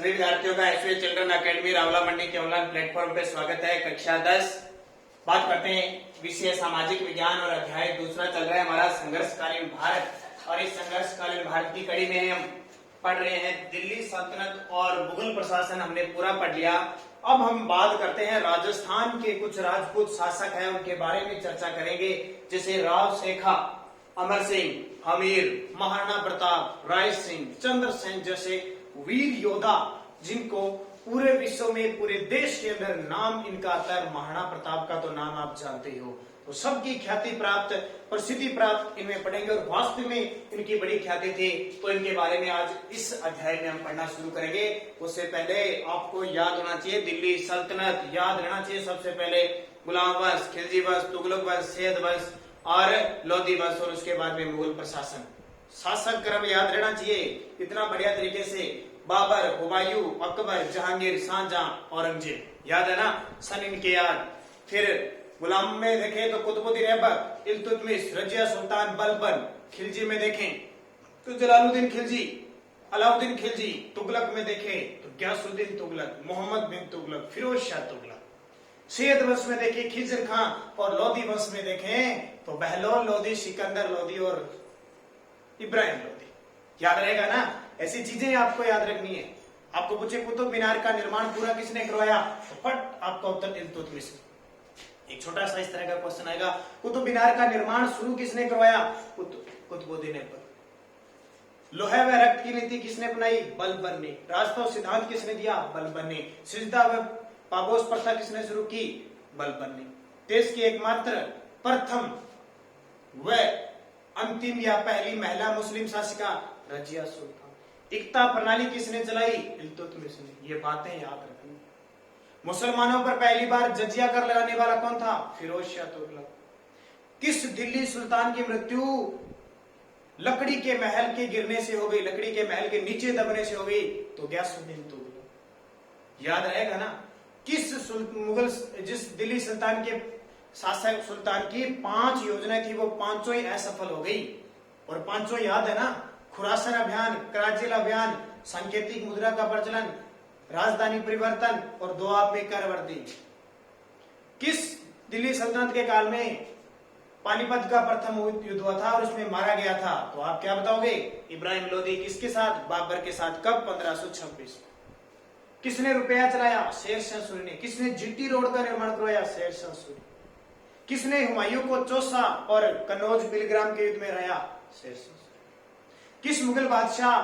सभी विद्यार्थियों का एसवीएस चिल्ड्रन अकेडमी रावला मंडी के ऑनलाइन प्लेटफॉर्म पे स्वागत है। कक्षा 10 बात करते हैं विषय सामाजिक विज्ञान और अध्याय दूसरा चल रहा है हमारा संघर्षकालीन भारत। और इस संघर्षकालीन भारत की कड़ी में हम पढ़ रहे हैं दिल्ली सल्तनत और मुगल प्रशासन, हमने पूरा पढ़ लिया। अब हम बात करते हैं राजस्थान के कुछ राजपूत शासक हैं, उनके बारे में चर्चा करेंगे, जैसे राव शेखा, अमर सिंह, हमीर, महाराणा प्रताप, राय सिंह, चंद्रसेन जैसे वीर योद्धा जिनको पूरे विश्व में, पूरे देश के अंदर नाम इनका आता है। महाराणा प्रताप का तो नाम आप जानते ही हो, तो सबकी ख्याति प्राप्त, प्रसिद्धि प्राप्त इनमें पढ़ेंगे और वास्तव में इनकी बड़ी ख्याति थी। तो इनके बारे में आज इस अध्याय में हम पढ़ना शुरू करेंगे। उससे पहले आपको याद होना चाहिए दिल्ली सल्तनत, याद रहना चाहिए सबसे पहले गुलाम वंश, खिलजी वंश, तुगलक वंश, सैयद वंश और लोधी वंश, और उसके बाद में मुगल प्रशासन। शासक क्रम याद रहना चाहिए इतना बढ़िया तरीके से। बाबर, हुमायूं, अकबर, जहांगीर, शाहजहां, औरंगजेब, याद है ना, सन इनके याद। फिर गुलाम में देखें तो कुतुबुद्दीन ऐबक, इल्तुतमिश, रजिया सुल्तान बलबन। खिलजी में देखें तो जलालुद्दीन खिलजी, अलाउद्दीन खिलजी। तुगलक में देखें तो गयासुद्दीन तुगलक, मोहम्मद बिन तुगलक, फिरोज शाह तुगलक। सैयद वंश में देखें खिजर खां, और लोधी वंश में देखें तो बहलोल लोधी, सिकंदर लोधी और इब्राहिम लोधी। याद रहेगा ना, ऐसी चीजें आपको याद रखनी है। आपको पूछे कुतुब मीनार का निर्माण पूरा किसने करवाया, तो फट आपका उत्तर इल्तुतमिश। एक छोटा सा इस तरह का क्वेश्चन आएगा, कुतुब मीनार का निर्माण शुरू किसने करवाया, कुतुबुद्दीन ऐबक। लोहे व रक्त की नीति किसने अपनाई, बलबन ने। राजतत्व सिद्धांत किसने दिया, बलबन ने। सिजदा व पाबोस प्रथा किसने शुरू की, बलबन ने। देश की एकमात्र प्रथम व अंतिम या पहली महिला मुस्लिम शासिका रजिया सुल्तान। इक्ता प्रणाली किसने चलाई, इल्तुतमिश ने। ये बातें याद रखनी। मुसलमानों पर पहली बार जजिया कर लगाने वाला कौन था, फिरोज शाह तुगलक। किस दिल्ली सुल्तान की मृत्यु लकड़ी के महल के गिरने से हो गई, लकड़ी के महल के नीचे दबने से हो गई, तो गयासुद्दीन तुगलक। याद रहेगा ना। किस मुगल, जिस दिल्ली सुल्तान के शासक सुल्तान की 5 योजनाएं थी, वो पांचों ही असफल हो गई। और पांचों याद है ना, खुरासन अभियान, कराचिल अभियान, सांकेतिक मुद्रा का प्रचलन, राजधानी परिवर्तन और दोआब में कर वृद्धि। किस दिल्ली सल्तनत के काल में पानीपत का प्रथम युद्ध हुआ था और उसमें मारा गया था, तो आप क्या बताओगे, इब्राहिम लोधी। किसके साथ, बाबर के साथ। कब, 1526। किसने रुपया चलाया, शेर शाह सूरी ने। किसने जीटी रोड का निर्माण करवाया, शेर शाह सूरी। किसने हुमायूं को चौसा और कन्नौज बिलग्राम के युद्ध में हराया, शेर शाह। किस मुगल बादशाह,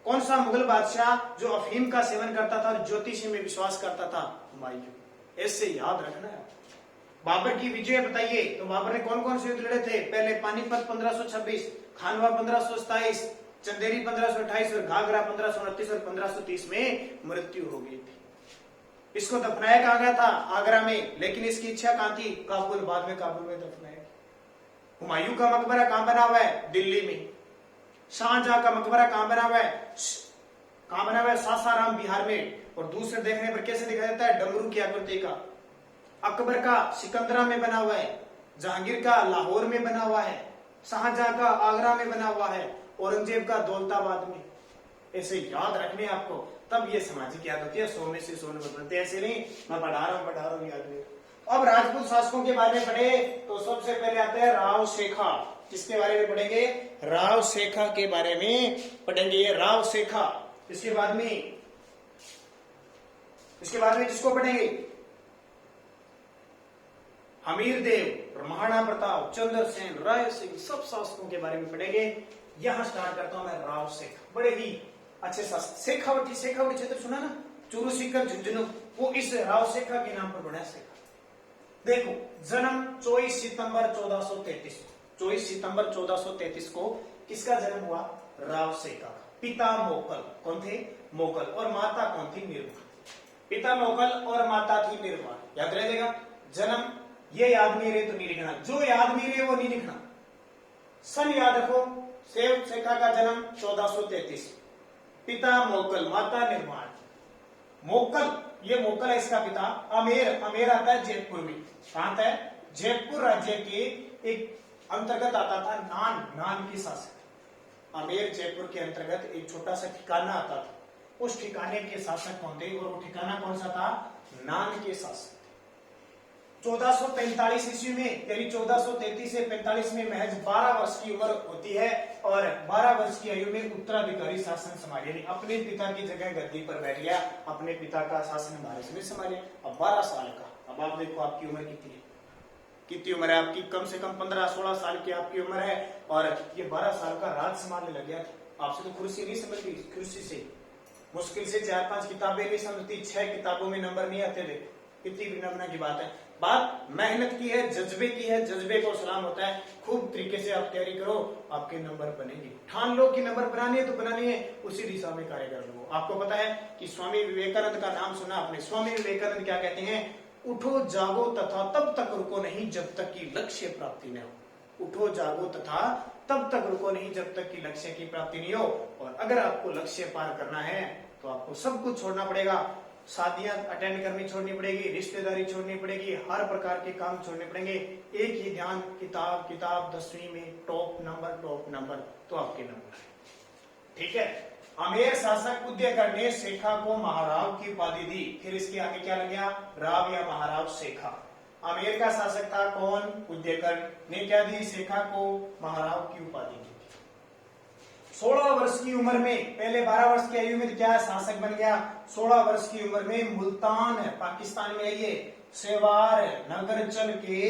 कौन सा मुगल बादशाह जो अफीम का सेवन करता था और ज्योतिषी में विश्वास करता था, हुमायूं। ऐसे याद रखना है। बाबर की विजय बताइए, तो बाबर ने कौन कौन से युद्ध लड़े थे, पहले पानीपत 1526, खानवा 1527, चंदेरी 1528 और घाघरा 1529 और 1530 में मृत्यु हो गई थी। इसको दफनाया कहा गया था, आगरा में, लेकिन इसकी इच्छा कहां थी, काबुल। बाद में काबुल में दफनाया। हुमायूं का मकबरा कहां बना हुआ है, दिल्ली में। शाहजहां का मकबरा कहां बना हुआ है, सासाराम बिहार में। और दूसरे देखने पर कैसे दिखाई देता है, डमरू की आकृति का। अकबर का सिकंदरा में बना हुआ है, जहांगीर का लाहौर में बना हुआ है, शाहजहां का आगरा में बना हुआ है, औरंगजेब का दौलताबाद में। ऐसे याद रखने आपको, तब ये सामाजिक याद होती है। 100 में से 100 नंबर बनते, ऐसे नहीं मैं पढ़ा रहा हूँ याद नहीं। अब राजपूत शासकों के बारे में पढ़े तो सबसे पहले आते हैं राव शेखा। किसके बारे में पढ़ेंगे, राव शेखा के बारे में पढ़ेंगे। ये राव शेखा। इसके बाद में किसको पढ़ेंगे, हमीर देव, महाराणा प्रताप, चंद्रसेन, राय सिंह, सब शासकों के बारे में पढ़ेंगे। यहां स्टार्ट करता हूं मैं, राव शेखा। बड़े ही अच्छे शासक। शेखावटी क्षेत्र सुना ना, चूरू सीकर झुंझुनू, वो इस राव शेखा के नाम पर बना शेखा। देखो, जन्म 24 सितंबर 1433। 24 सितंबर 1433 को किसका जन्म हुआ, राव शेखा का। पिता मोकल, कौन थे, मोकल, और माता कौन थी, निर्मल। पिता मोकल और माता थी निर्मल। याद रहेगा। जन्म ये याद नहीं रहे तो नहीं लिखना, जो याद नहीं रहे वो नहीं लिखना। सन याद रखो। सेव शेखा का जन्म 1433, पिता मोकल, माता निर्माण। मोकल, ये मोकल है इसका पिता। अमेर आता है जयपुर में। कहां था, जयपुर राज्य के एक अंतर्गत आता था नान की शासक। अमेर जयपुर के अंतर्गत एक छोटा सा ठिकाना आता था, उस ठिकाने के शासक कौन थे, और वो ठिकाना कौन सा था, नान के शासक। 1445 ईस्वी में यानी 1433 से 45 में महज 12 वर्ष की उम्र होती है और 12 वर्ष की आयु में उत्तराधिकारी शासन संभाले, यानी अपने पिता की जगह गद्दी पर बैठ गया, अपने पिता का शासन भारत में संभाले। अब 12 साल का, अब आप देखो आपकी उम्र कितनी है, कितनी उम्र है आपकी, कम से कम 15-16 साल की आपकी उम्र है और ये 12 साल का राज संभालने लग गया। आपसे तो कुर्सी नहीं समझती, कुर्सी से मुश्किल से 4-5 किताबें नहीं समझती, 6 किताबों में नंबर नहीं आते थे, कितनी विनम्रता की बात है। बात मेहनत की है, जज्बे की है, जज्बे को सलाम होता है। खूब तरीके से आप तैयारी करो, आपके नंबर बनेंगे। ठान लो कि नंबर बनाने है तो बनानी है, उसी दिशा में कार्य कर लो। आपको पता है कि स्वामी विवेकानंद का नाम सुना आपने। स्वामी विवेकानंद क्या कहते हैं, उठो जागो तथा तब तक रुको नहीं जब तक कि लक्ष्य प्राप्ति न हो। उठो जागो तथा तब तक रुको नहीं जब तक कि लक्ष्य की प्राप्ति नहीं हो। और अगर आपको लक्ष्य पार करना है तो आपको सब कुछ छोड़ना पड़ेगा। शादियां अटेंड करनी छोड़नी पड़ेगी, रिश्तेदारी छोड़नी पड़ेगी, हर प्रकार के काम छोड़ने पड़ेंगे। एक ही ध्यान, किताब किताब, 10वीं में टॉप नंबर तो आपके नंबर है। ठीक है। आमेर शासक उदयकर ने शेखा को महाराव की उपाधि दी। फिर इसके आगे क्या लग गया, राव या महाराव शेखा। आमेर का शासक था कौन, उदयकर ने क्या दी, शेखा को महाराव की उपाधि दी। 16 वर्ष की उम्र में, पहले 12 वर्ष की आयु में क्या शासक बन गया, 16 वर्ष की उम्र में मुल्तान पाकिस्तान में ये सेवार नगर चल के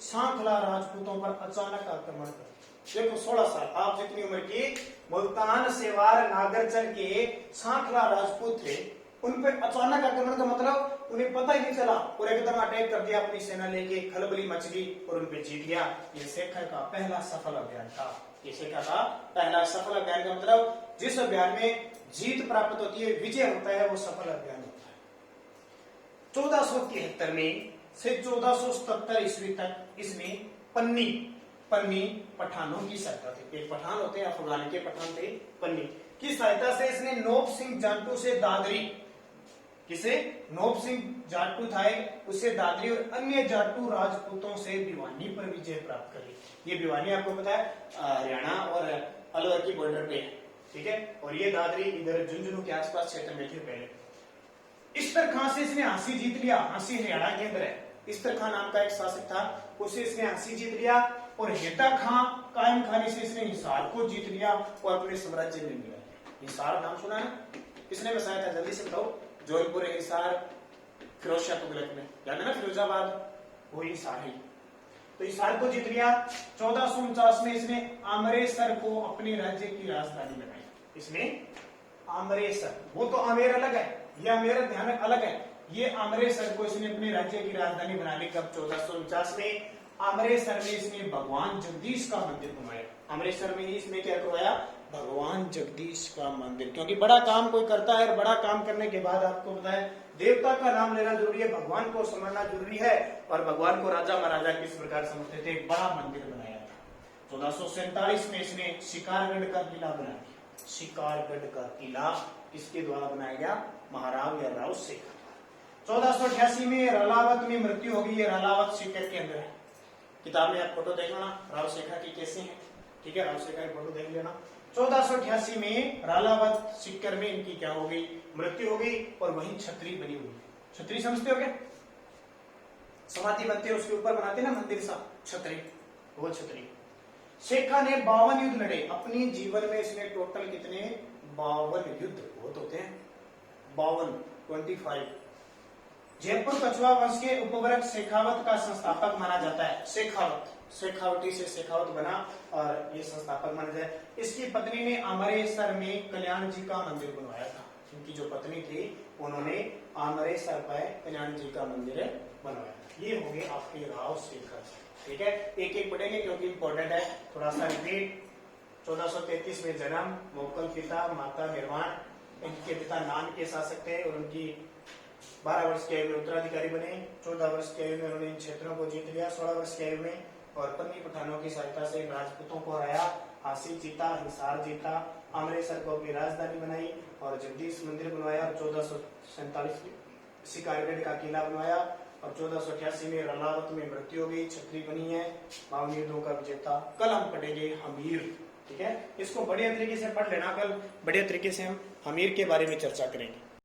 सांखला राजपूतों पर अचानक आक्रमण कर। देखो 16 साल, आप जितनी उम्र की, मुल्तान सेवार नागरचल के सांखला राजपूत थे, उन पर अचानक आक्रमण का मतलब उन्हें पता ही नहीं चला और एकदम अटैक कर दिया अपनी सेना लेके, खलबली मच गई और उन पे जीत गया। ये शेखर का पहला सफल अभियान था। ये शेखर का पहला सफल अभियान का मतलब जिस अभियान में जीत प्राप्त होती है, विजय होता है, वो सफल अभियान होता है। 1473 में से 1477 ईस्वी तक इसमें पन्नी पठानों की सहायता थी। एक पठान होते हैं, अफगान के पठान थे, पन्नी की सहायता से इसने नोब सिंह जाटू से दादरी, किसे, नोब सिंह जाटू था उससे दादरी और अन्य जाटू राजपूतों से भिवानी पर विजय प्राप्त करी। ये भिवानी आपको पता है हरियाणा और अलवर की बॉर्डर पे है, ठीक है, और ये दादरी इधर झुंझुनू के आसपास क्षेत्र में थे पहले। इस्तर खां से इसने हांसी जीत लिया। हांसी हरियाणा के अंदर है। इस्तर खां नाम का एक शासक था, उससे इसने हांसी जीत लिया। और हेता खां, कायम खान से इसने हिसार को जीत लिया और अपने साम्राज्य में मिला। हिसार नाम सुना है, किसने बसाया था, जल्दी से बताओ। जौनपुर, हिसार, फिरोजशाह तुगलक में, याद है ना, फिरोजाबाद, वो हिसार है। तो हिसार को जीत लिया। 1449 में इसने अमरेसर को अपने राज्य की राजधानी बनाई। इसने अमरेसर, वो तो आमेर अलग है, ये आमेर ध्यान अलग है। ये अमरेसर को इसने अपने राज्य की राजधानी बना ली। कब, 1449 में। अमरेसर में इसने भगवान जगदीश का मंदिर बनवाया। अमरेसर में ही इसने क्या करवाया, भगवान जगदीश का मंदिर। क्योंकि बड़ा काम कोई करता है और बड़ा काम करने के बाद आपको पता है देवता का नाम लेना जरूरी है, भगवान को समझना जरूरी है। और भगवान को राजा महाराजा किस प्रकार समझते थे, बड़ा मंदिर बनाया था। 1447 में इसने शिकारगढ़ का किला बनाया। शिकारगढ़ का किला किसके द्वारा बनाया गया, महाराव या राव शेखर। 1488 में रालावत में मृत्यु होगी। ये रालावत सीकर के अंदर है। किताब में आप फोटो देख लेना राव शेखर की कैसे है, ठीक है, राव शेखर की फोटो देख लेना। 1488 में रालावत सीकर में इनकी क्या हो गई, मृत्यु हो गई। और वहीं छतरी बनी हुई। छतरी समझते हो क्या, समाधि बनते हैं उसके ऊपर बनाते ना मंदिर सा, छतरी, वो छतरी। शेखा ने 52 युद्ध लड़े अपनी जीवन में। इसने टोटल कितने, 52 युद्ध बहुत होते हैं, 25। जयपुर कछुआ वंश के उपवर्ग शेखावत का संस्थापक माना जाता है। शेखावती से शेखावत बना और ये संस्थापक माना जाए। इसकी पत्नी ने अमरेसर में कल्याण जी का मंदिर बनवाया था। इनकी जो पत्नी थी उन्होंने अमरेसर पर कल्याण जी का मंदिर बनवाया था। ये हो गए आपके राव शेखर, ठीक है। एक एक पढ़ेंगे क्योंकि इंपॉर्टेंट है, थोड़ा सा रिपीट। 1433 में जन्म, मोकल पिता, माता निर्वाण। इनके पिता नान के शासक थे और उनकी 12 वर्ष की आयु में उत्तराधिकारी बने। 14 वर्ष की आयु में उन्होंने इन क्षेत्रों को जीत लिया। 16 वर्ष की आयु में और पन्नी पठानों की सहायता से राजपूतों को हराया, हांसी जीता, हिसार जीता, अमरेसर को अपनी राजधानी बनाई और जगदीश मंदिर बनवाया। 1447 में शिकारगढ़ का किला बनवाया और 1488 में रलावत में मृत्यु हो गई, छत्री बनी है, बावन युद्धों का विजेता। कल हम पढ़ेंगे हमीर, ठीक है। इसको बढ़िया तरीके से पढ़ लेना, कल बढ़िया तरीके से हम हमीर के बारे में चर्चा करेंगे।